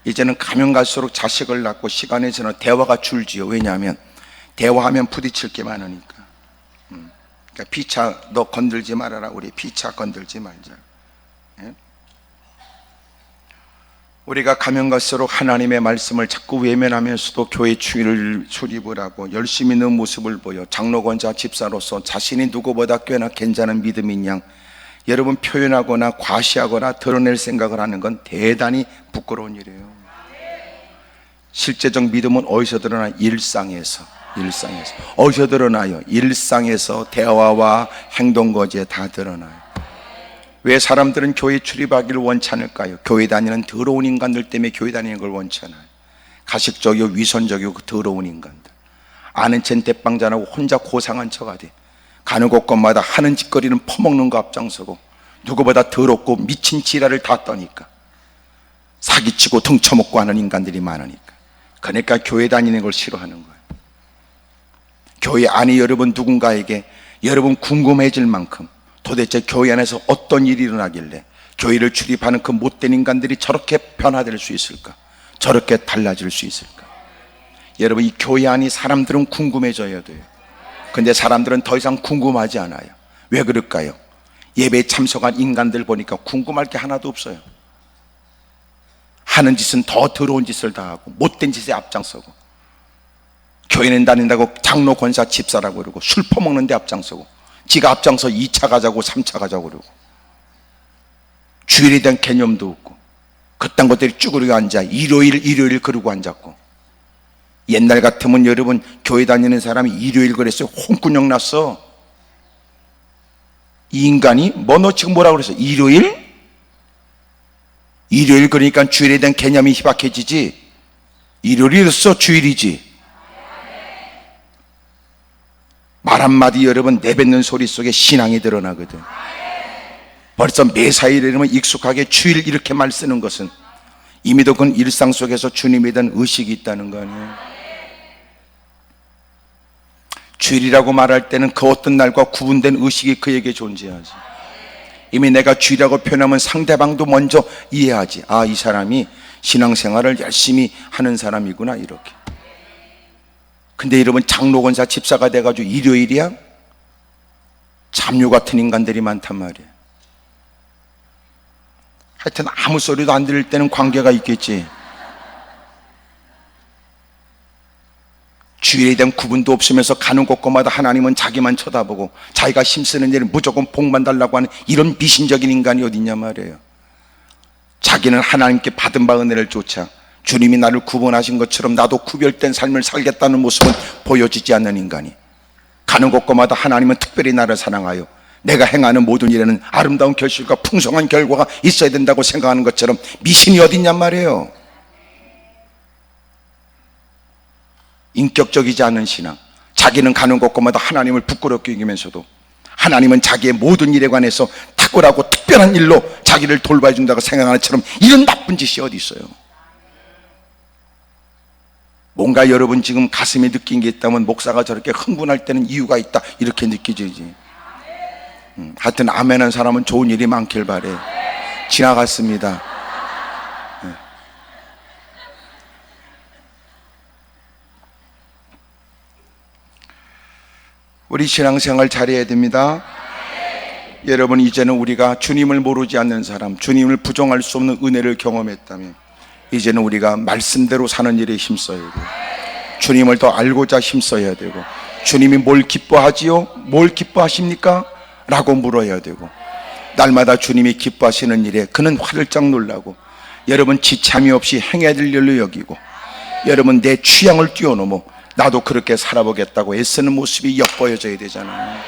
이제는 가면 갈수록 자식을 낳고 시간이 지나 대화가 줄지요. 왜냐하면 대화하면 부딪힐 게 많으니까. 그러니까 피차 너 건들지 말아라. 우리 피차 건들지 말자. 예? 우리가 가면 갈수록 하나님의 말씀을 자꾸 외면하면서도 교회 추위를 수립을 하고 열심히 있는 모습을 보여 장로권자 집사로서 자신이 누구보다 꽤나 괜찮은 믿음인 양 여러분 표현하거나 과시하거나 드러낼 생각을 하는 건 대단히 부끄러운 일이에요. 실제적 믿음은 어디서 드러나요? 일상에서. 어디서 드러나요? 일상에서 대화와 행동 거지에 다 드러나요. 왜 사람들은 교회 출입하기를 원치 않을까요? 교회 다니는 더러운 인간들 때문에 교회 다니는 걸 원치 않아요. 가식적이고 위선적이고 더러운 인간들. 아는 쟨 대빵자라고 혼자 고상한 척 하되 가는 곳곳마다 하는 짓거리는 퍼먹는 거 앞장서고 누구보다 더럽고 미친 지랄을 다 떠니까 사기치고 등쳐먹고 하는 인간들이 많으니까. 그러니까 교회 다니는 걸 싫어하는 거예요. 교회 안에 여러분 누군가에게 여러분 궁금해질 만큼 도대체 교회 안에서 어떤 일이 일어나길래 교회를 출입하는 그 못된 인간들이 저렇게 변화될 수 있을까? 저렇게 달라질 수 있을까? 여러분 이 교회 안이 사람들은 궁금해져야 돼요. 근데 사람들은 더 이상 궁금하지 않아요. 왜 그럴까요? 예배에 참석한 인간들 보니까 궁금할 게 하나도 없어요. 하는 짓은 더 더러운 짓을 다 하고 못된 짓에 앞장서고, 교회는 다닌다고 장로 권사 집사라고 그러고 술 퍼먹는 데 앞장서고, 지가 앞장서 2차 가자고 3차 가자고 그러고, 주일에 대한 개념도 없고 그딴 것들이 쭈그리고 앉아 일요일 그러고 앉았고. 옛날 같으면 여러분 교회 다니는 사람이 일요일 그랬어요. 홍군형 났어. 이 인간이 너 지금 뭐라고 그랬어? 일요일 그러니까 주일에 대한 개념이 희박해지지. 일요일이었어 주일이지. 말 한마디 여러분 내뱉는 소리 속에 신앙이 드러나거든. 벌써 매사일 이러면 익숙하게 주일 이렇게 말 쓰는 것은 이미도 그건 일상 속에서 주님에 대한 의식이 있다는 거 아니에요. 주일이라고 말할 때는 그 어떤 날과 구분된 의식이 그에게 존재하지. 이미 내가 주일이라고 표현하면 상대방도 먼저 이해하지. 아, 이 사람이 신앙생활을 열심히 하는 사람이구나 이렇게. 근데 여러분 장로권사 집사가 돼가지고 일요일이야? 잡류 같은 인간들이 많단 말이에요. 하여튼 아무 소리도 안 들릴 때는 관계가 있겠지. 주일에 대한 구분도 없으면서 가는 곳곳마다 하나님은 자기만 쳐다보고 자기가 힘쓰는 일은 무조건 복만 달라고 하는 이런 미신적인 인간이 어딨냐 말이에요. 자기는 하나님께 받은 바 은혜를 쫓아 주님이 나를 구원하신 것처럼 나도 구별된 삶을 살겠다는 모습은 보여지지 않는 인간이, 가는 곳곳마다 하나님은 특별히 나를 사랑하여 내가 행하는 모든 일에는 아름다운 결실과 풍성한 결과가 있어야 된다고 생각하는 것처럼 미신이 어딨냔 말이에요. 인격적이지 않은 신앙. 자기는 가는 곳곳마다 하나님을 부끄럽게 여기면서도 하나님은 자기의 모든 일에 관해서 탁월하고 특별한 일로 자기를 돌봐준다고 생각하는 것처럼 이런 나쁜 짓이 어디 있어요. 뭔가 여러분 지금 가슴에 느낀 게 있다면 목사가 저렇게 흥분할 때는 이유가 있다 이렇게 느껴지지. 하여튼 아멘한 사람은 좋은 일이 많길 바래. 지나갔습니다. 우리 신앙생활 잘해야 됩니다. 여러분 이제는 우리가 주님을 모르지 않는 사람, 주님을 부정할 수 없는 은혜를 경험했다면 이제는 우리가 말씀대로 사는 일에 힘써야 돼요. 주님을 더 알고자 힘써야 되고, 주님이 뭘 기뻐하지요? 뭘 기뻐하십니까? 라고 물어야 되고, 날마다 주님이 기뻐하시는 일에 그는 화들짝 놀라고, 여러분 지참이 없이 행해야 될 일로 여기고, 여러분 내 취향을 뛰어넘어 나도 그렇게 살아보겠다고 애쓰는 모습이 엿보여져야 되잖아요.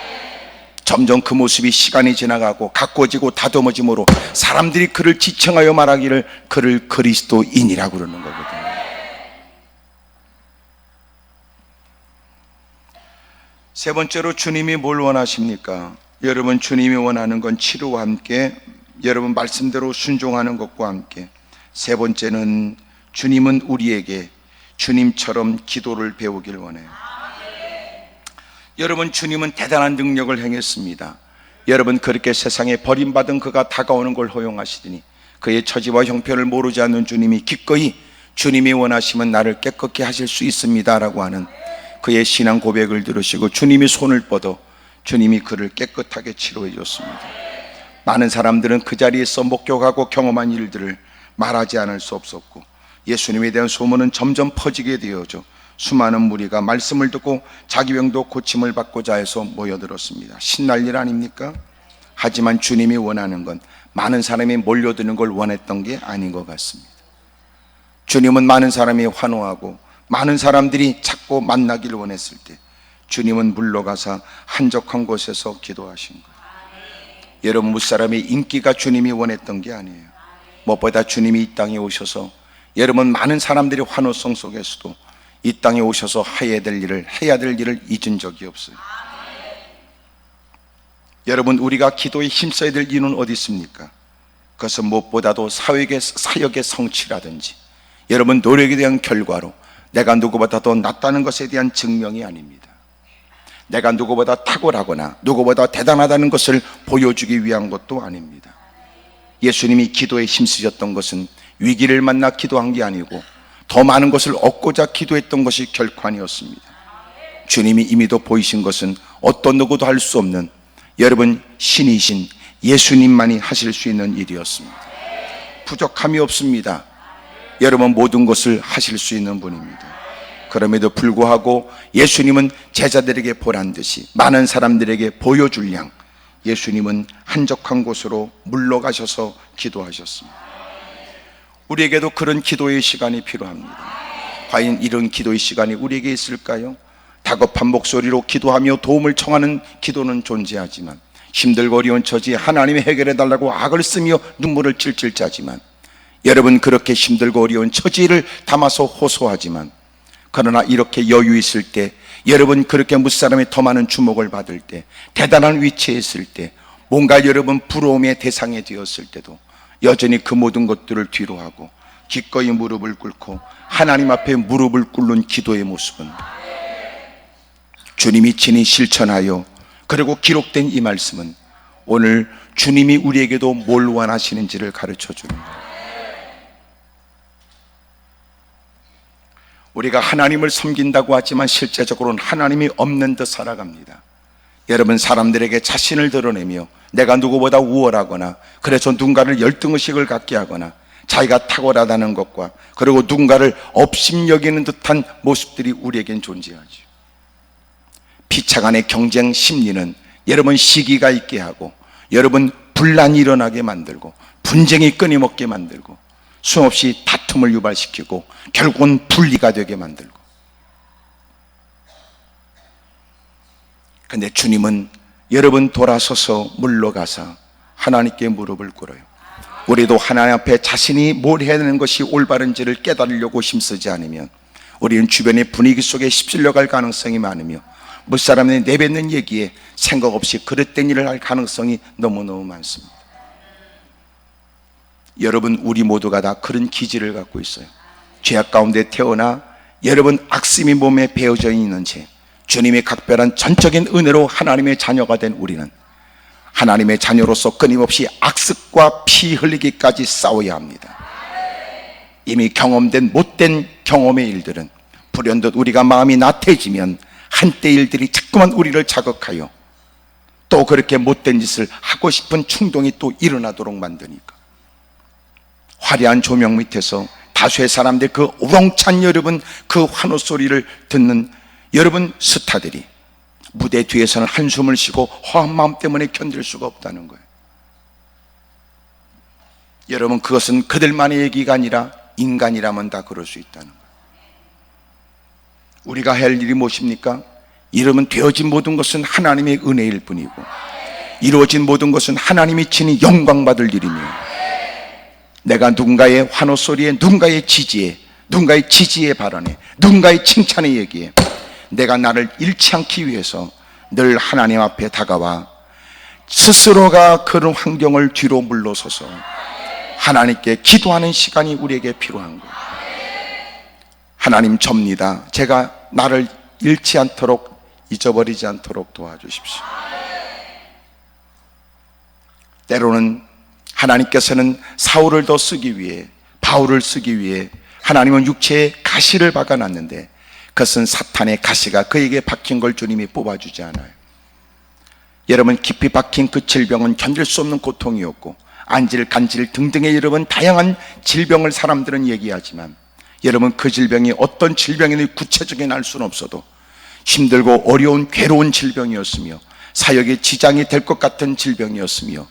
점점 그 모습이 시간이 지나가고 가꿔지고 다듬어짐으로 사람들이 그를 지칭하여 말하기를 그를 그리스도인이라고 그러는 거거든요. 세 번째로 주님이 뭘 원하십니까? 여러분, 주님이 원하는 건 치료와 함께 여러분 말씀대로 순종하는 것과 함께, 세 번째는 주님은 우리에게 주님처럼 기도를 배우길 원해요. 여러분, 주님은 대단한 능력을 행했습니다. 여러분, 그렇게 세상에 버림받은 그가 다가오는 걸 허용하시더니 그의 처지와 형편을 모르지 않는 주님이 기꺼이 주님이 원하시면 나를 깨끗게 하실 수 있습니다 라고 하는 그의 신앙 고백을 들으시고 주님이 손을 뻗어 주님이 그를 깨끗하게 치료해 줬습니다. 많은 사람들은 그 자리에서 목격하고 경험한 일들을 말하지 않을 수 없었고, 예수님에 대한 소문은 점점 퍼지게 되어져 수많은 무리가 말씀을 듣고 자기 병도 고침을 받고자 해서 모여들었습니다. 신날 일 아닙니까? 하지만 주님이 원하는 건 많은 사람이 몰려드는 걸 원했던 게 아닌 것 같습니다. 주님은 많은 사람이 환호하고 많은 사람들이 찾고 만나기를 원했을 때 주님은 물러가서 한적한 곳에서 기도하신 거예요. 여러분, 무사람의 인기가 주님이 원했던 게 아니에요. 무엇보다 주님이 이 땅에 오셔서 여러분 많은 사람들이 환호성 속에서도 이 땅에 오셔서 해야 될 일을 잊은 적이 없어요. 여러분, 우리가 기도에 힘써야 될 이유는 어디 있습니까? 그것은 무엇보다도 사역의 성취라든지 여러분 노력에 대한 결과로 내가 누구보다 더 낫다는 것에 대한 증명이 아닙니다. 내가 누구보다 탁월하거나 누구보다 대단하다는 것을 보여주기 위한 것도 아닙니다. 예수님이 기도에 힘쓰셨던 것은 위기를 만나 기도한 게 아니고 더 많은 것을 얻고자 기도했던 것이 결코 아니었습니다. 주님이 이미도 보이신 것은 어떤 누구도 할 수 없는 여러분 신이신 예수님만이 하실 수 있는 일이었습니다. 부족함이 없습니다. 여러분 모든 것을 하실 수 있는 분입니다. 그럼에도 불구하고 예수님은 제자들에게 보란 듯이 많은 사람들에게 보여줄 양 예수님은 한적한 곳으로 물러가셔서 기도하셨습니다. 우리에게도 그런 기도의 시간이 필요합니다. 과연 이런 기도의 시간이 우리에게 있을까요? 다급한 목소리로 기도하며 도움을 청하는 기도는 존재하지만, 힘들고 어려운 처지에 하나님이 해결해 달라고 악을 쓰며 눈물을 찔찔 짜지만, 여러분 그렇게 힘들고 어려운 처지를 담아서 호소하지만, 그러나 이렇게 여유 있을 때, 여러분 그렇게 무사람이 더 많은 주목을 받을 때, 대단한 위치에 있을 때, 뭔가 여러분 부러움의 대상이 되었을 때도 여전히 그 모든 것들을 뒤로하고 기꺼이 무릎을 꿇고 하나님 앞에 무릎을 꿇는 기도의 모습은 주님이 친히 실천하여, 그리고 기록된 이 말씀은 오늘 주님이 우리에게도 뭘 원하시는지를 가르쳐 주는 거예요. 우리가 하나님을 섬긴다고 하지만 실제적으로는 하나님이 없는 듯 살아갑니다. 여러분, 사람들에게 자신을 드러내며 내가 누구보다 우월하거나 그래서 누군가를 열등의식을 갖게 하거나 자기가 탁월하다는 것과 그리고 누군가를 업신여기는 듯한 모습들이 우리에겐 존재하죠. 피차간의 경쟁 심리는 여러분 시기가 있게 하고 여러분 분란이 일어나게 만들고 분쟁이 끊임없게 만들고 수없이 다툼을 유발시키고 결국은 분리가 되게 만들고, 근데 주님은 여러분 돌아서서 물러가서 하나님께 무릎을 꿇어요. 우리도 하나님 앞에 자신이 뭘 해야 되는 것이 올바른지를 깨달으려고 힘쓰지 않으면 우리는 주변의 분위기 속에 휩쓸려 갈 가능성이 많으며 무사람이 내뱉는 얘기에 생각 없이 그릇된 일을 할 가능성이 너무너무 많습니다. 여러분, 우리 모두가 다 그런 기질을 갖고 있어요. 죄악 가운데 태어나 여러분 악심이 몸에 배어져 있는 채 주님의 각별한 전적인 은혜로 하나님의 자녀가 된 우리는 하나님의 자녀로서 끊임없이 악습과 피 흘리기까지 싸워야 합니다. 이미 경험된 못된 경험의 일들은 불현듯 우리가 마음이 나태해지면 한때 일들이 자꾸만 우리를 자극하여 또 그렇게 못된 짓을 하고 싶은 충동이 또 일어나도록 만드니까, 화려한 조명 밑에서 다수의 사람들, 그 우렁찬 여러분, 그 환호 소리를 듣는 여러분 스타들이 무대 뒤에서는 한숨을 쉬고 허한 마음 때문에 견딜 수가 없다는 거예요. 여러분, 그것은 그들만의 얘기가 아니라 인간이라면 다 그럴 수 있다는 거예요. 우리가 할 일이 무엇입니까? 여러분, 되어진 모든 것은 하나님의 은혜일 뿐이고, 이루어진 모든 것은 하나님이 친히 영광받을 일이며, 내가 누군가의 환호 소리에, 누군가의 지지의 발언에, 누군가의 칭찬의 얘기에 내가 나를 잃지 않기 위해서 늘 하나님 앞에 다가와 스스로가 그런 환경을 뒤로 물러서서 하나님께 기도하는 시간이 우리에게 필요한 거예요. 하나님, 접니다. 제가 나를 잃지 않도록, 잊어버리지 않도록 도와주십시오. 때로는 하나님께서는 사울을 더 쓰기 위해, 바울을 쓰기 위해 하나님은 육체에 가시를 박아놨는데, 그것은 사탄의 가시가 그에게 박힌 걸 주님이 뽑아주지 않아요. 여러분, 깊이 박힌 그 질병은 견딜 수 없는 고통이었고, 안질, 간질 등등의 여러분 다양한 질병을 사람들은 얘기하지만, 여러분, 그 질병이 어떤 질병인지 구체적인 알 수는 없어도 힘들고 어려운 괴로운 질병이었으며, 사역에 지장이 될 것 같은 질병이었으며,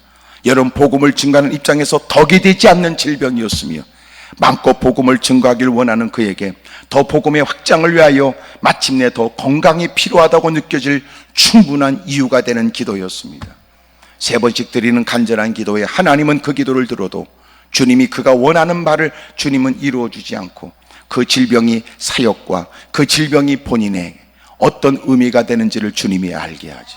여러분, 복음을 증거하는 입장에서 덕이 되지 않는 질병이었으며, 마음껏 복음을 증거하기를 원하는 그에게 더 복음의 확장을 위하여 마침내 더 건강이 필요하다고 느껴질 충분한 이유가 되는 기도였습니다. 3번씩 드리는 간절한 기도에 하나님은 그 기도를 들어도 주님이 그가 원하는 바를 주님은 이루어 주지 않고, 그 질병이 사역과 그 질병이 본인의 어떤 의미가 되는지를 주님이 알게 하지.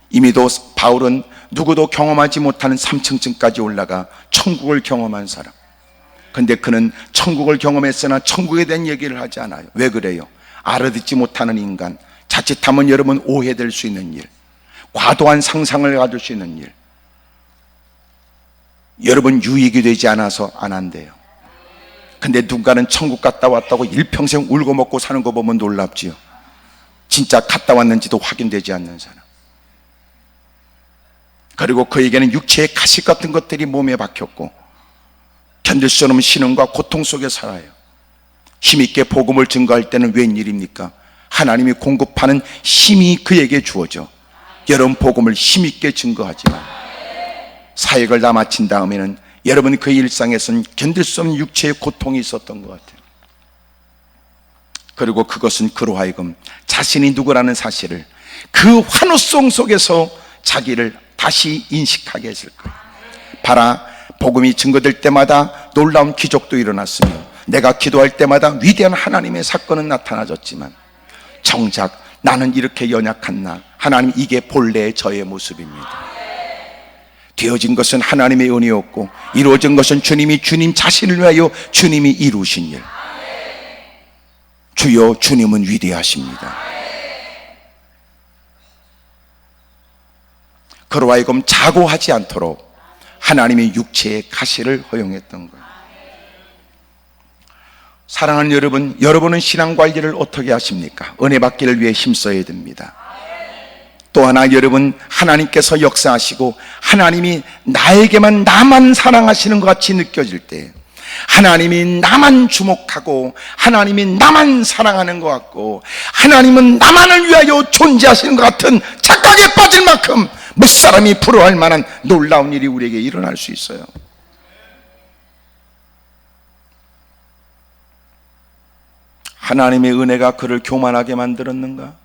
이미도 바울은 누구도 경험하지 못하는 3층까지 올라가 천국을 경험한 사람. 근데 그는 천국을 경험했으나 천국에 대한 얘기를 하지 않아요. 왜 그래요? 알아듣지 못하는 인간, 자칫하면 여러분 오해될 수 있는 일, 과도한 상상을 가질 수 있는 일, 여러분 유익이 되지 않아서 안 한대요. 근데 누군가는 천국 갔다 왔다고 일평생 울고 먹고 사는 거 보면 놀랍지요. 진짜 갔다 왔는지도 확인되지 않는 사람. 그리고 그에게는 육체의 가시 같은 것들이 몸에 박혔고 견딜 수 없는 신음과 고통 속에 살아요. 힘있게 복음을 증거할 때는 웬일입니까? 하나님이 공급하는 힘이 그에게 주어져 여러분 복음을 힘있게 증거하지만, 사역을 다 마친 다음에는 여러분 그 일상에서는 견딜 수 없는 육체의 고통이 있었던 것 같아요. 그리고 그것은 그로 하여금 자신이 누구라는 사실을 그 환호성 속에서 자기를 다시 인식하게 했을 거예요. 봐라, 복음이 증거될 때마다 놀라운 기적도 일어났으며, 내가 기도할 때마다 위대한 하나님의 사건은 나타나졌지만, 정작 나는 이렇게 연약한 나, 하나님, 이게 본래의 저의 모습입니다. 되어진 것은 하나님의 은혜였고, 이루어진 것은 주님 자신을 위하여 주님이 이루신 일. 주여, 주님은 위대하십니다. 그로 하여금 자고하지 않도록 하나님의 육체의 가시를 허용했던 거예요. 사랑하는 여러분, 여러분은 신앙관리를 어떻게 하십니까? 은혜 받기를 위해 힘써야 됩니다. 또 하나, 여러분, 하나님께서 역사하시고 하나님이 나에게만, 나만 사랑하시는 것 같이 느껴질 때, 하나님이 나만 주목하고 하나님이 나만 사랑하는 것 같고 하나님은 나만을 위하여 존재하시는 것 같은 착각에 빠질 만큼 무사람이 부러워할 만한 놀라운 일이 우리에게 일어날 수 있어요. 하나님의 은혜가 그를 교만하게 만들었는가?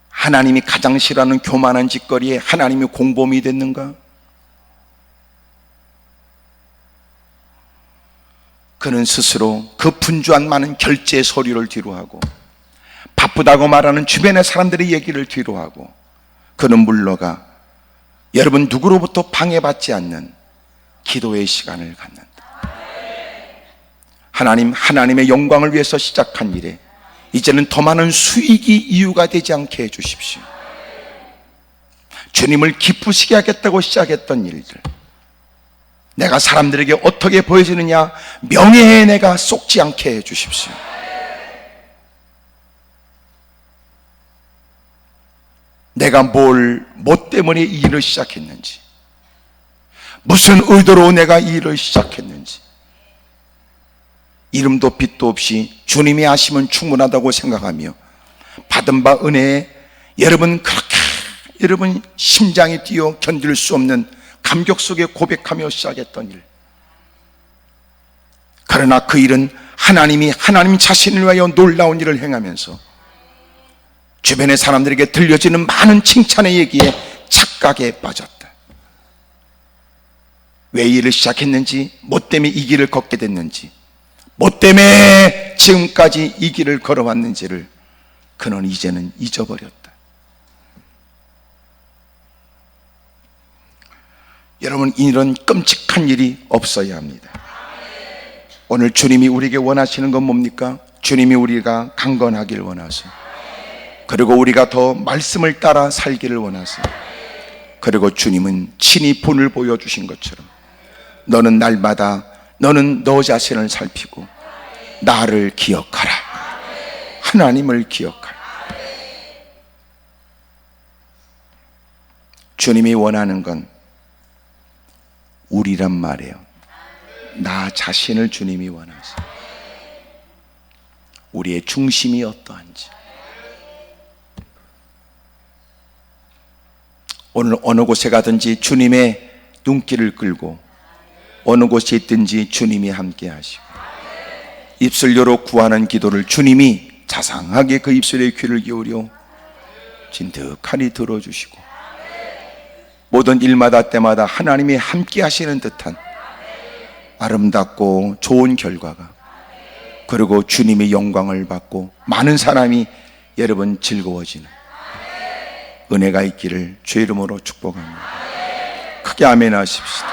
하나님이 가장 싫어하는 교만한 짓거리에 하나님이 공범이 됐는가? 그는 스스로 그 분주한 많은 결제 서류를 뒤로하고 바쁘다고 말하는 주변의 사람들의 얘기를 뒤로하고 그는 물러가 여러분 누구로부터 방해받지 않는 기도의 시간을 갖는다. 하나님의 영광을 위해서 시작한 일에 이제는 더 많은 수익이 이유가 되지 않게 해주십시오. 주님을 기쁘시게 하겠다고 시작했던 일들, 내가 사람들에게 어떻게 보여지느냐, 명예에 내가 쏟지 않게 해주십시오. 내가 뭐 때문에 이 일을 시작했는지, 무슨 의도로 내가 이 일을 시작했는지, 이름도 빛도 없이 주님이 아시면 충분하다고 생각하며 받은 바 은혜에 여러분 그렇게 여러분 심장이 뛰어 견딜 수 없는 감격 속에 고백하며 시작했던 일, 그러나 그 일은 하나님이 하나님 자신을 위하여 놀라운 일을 행하면서 주변의 사람들에게 들려지는 많은 칭찬의 얘기에 착각에 빠졌다. 왜 이 일을 시작했는지, 뭐 때문에 이 길을 걷게 됐는지, 뭐 때문에 지금까지 이 길을 걸어왔는지를 그는 이제는 잊어버렸다. 여러분, 이런 끔찍한 일이 없어야 합니다. 오늘 주님이 우리에게 원하시는 건 뭡니까? 주님이 우리가 강건하기를 원하세요. 그리고 우리가 더 말씀을 따라 살기를 원하세요. 그리고 주님은 친히 본을 보여주신 것처럼 너는 날마다 너는 너 자신을 살피고 나를 기억하라. 하나님을 기억하라. 주님이 원하는 건 우리란 말이에요. 나 자신을 주님이 원하세요. 우리의 중심이 어떠한지. 오늘 어느 곳에 가든지 주님의 눈길을 끌고 어느 곳에 있든지 주님이 함께 하시고 입술로로 구하는 기도를 주님이 자상하게 그 입술에 귀를 기울여 진득하니 들어주시고 모든 일마다 때마다 하나님이 함께 하시는 듯한 아름답고 좋은 결과가, 그리고 주님의 영광을 받고 많은 사람이 여러분 즐거워지는 은혜가 있기를 주의 이름으로 축복합니다. 크게 아멘 하십시다.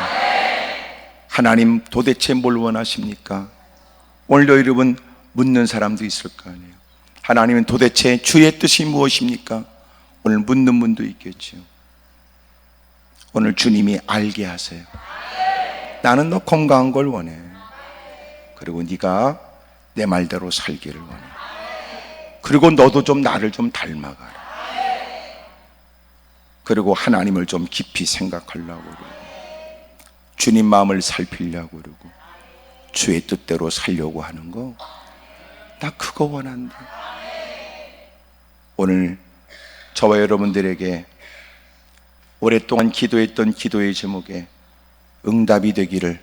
하나님 도대체 뭘 원하십니까? 오늘도 여러분 묻는 사람도 있을 거 아니에요. 하나님은 도대체 주의 뜻이 무엇입니까? 오늘 묻는 분도 있겠죠. 오늘 주님이 알게 하세요. 나는 너 건강한 걸 원해. 그리고 네가 내 말대로 살기를 원해. 그리고 너도 좀 나를 좀 닮아가라. 그리고 하나님을 좀 깊이 생각하려고 그러고 주님 마음을 살피려고 그러고 주의 뜻대로 살려고 하는 거, 나 그거 원한다. 오늘 저와 여러분들에게 오랫동안 기도했던 기도의 제목에 응답이 되기를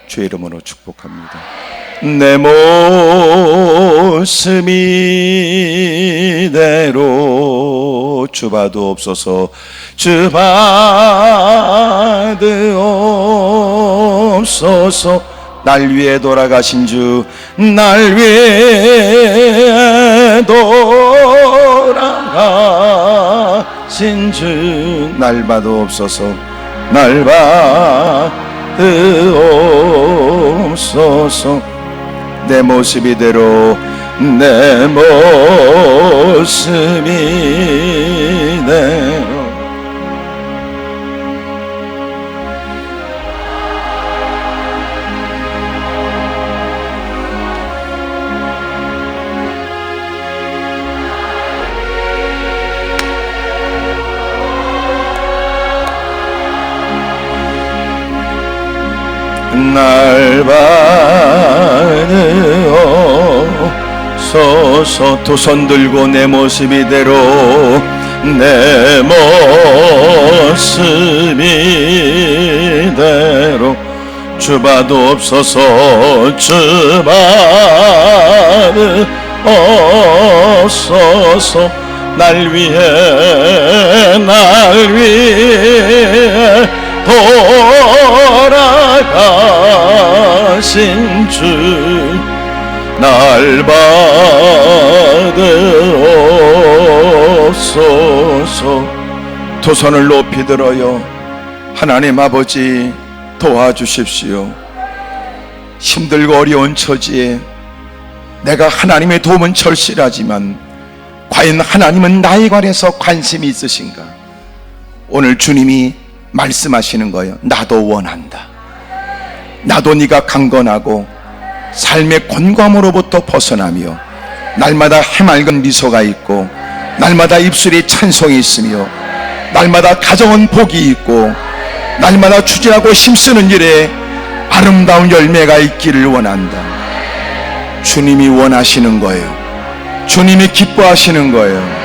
주의 이름으로 축복합니다. 내 모습이 대로 주봐도 없어서 주봐도 날 위해 돌아가신 주, 날 위해 돌아가신 주, 날 봐도 없어서 날 봐도 없어서 내 모습 이대로 내 모습 이대로 날 받으옵소서. 두 손 들고 내 모습 이대로 내 모습 이대로 주봐도 없어서 주봐도 날 위해 돌아가신 주, 날 받으옵소서. 두 손을 높이 들어요. 하나님 아버지 도와주십시오. 힘들고 어려운 처지에 내가 하나님의 도움은 절실하지만 과연 하나님은 나에 관해서 관심이 있으신가? 오늘 주님이 말씀하시는 거예요. 나도 원한다. 나도 네가 강건하고 삶의 곤감으로부터 벗어나며 날마다 해맑은 미소가 있고 날마다 입술에 찬송이 있으며 날마다 가정은 복이 있고 날마다 추진하고 힘쓰는 일에 아름다운 열매가 있기를 원한다. 주님이 원하시는 거예요. 주님이 기뻐하시는 거예요.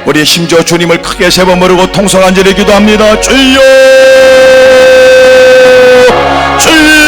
우리 심지어 주님을 크게 세 번 부르고 통성한 절에 기도합니다. 주여, 주여.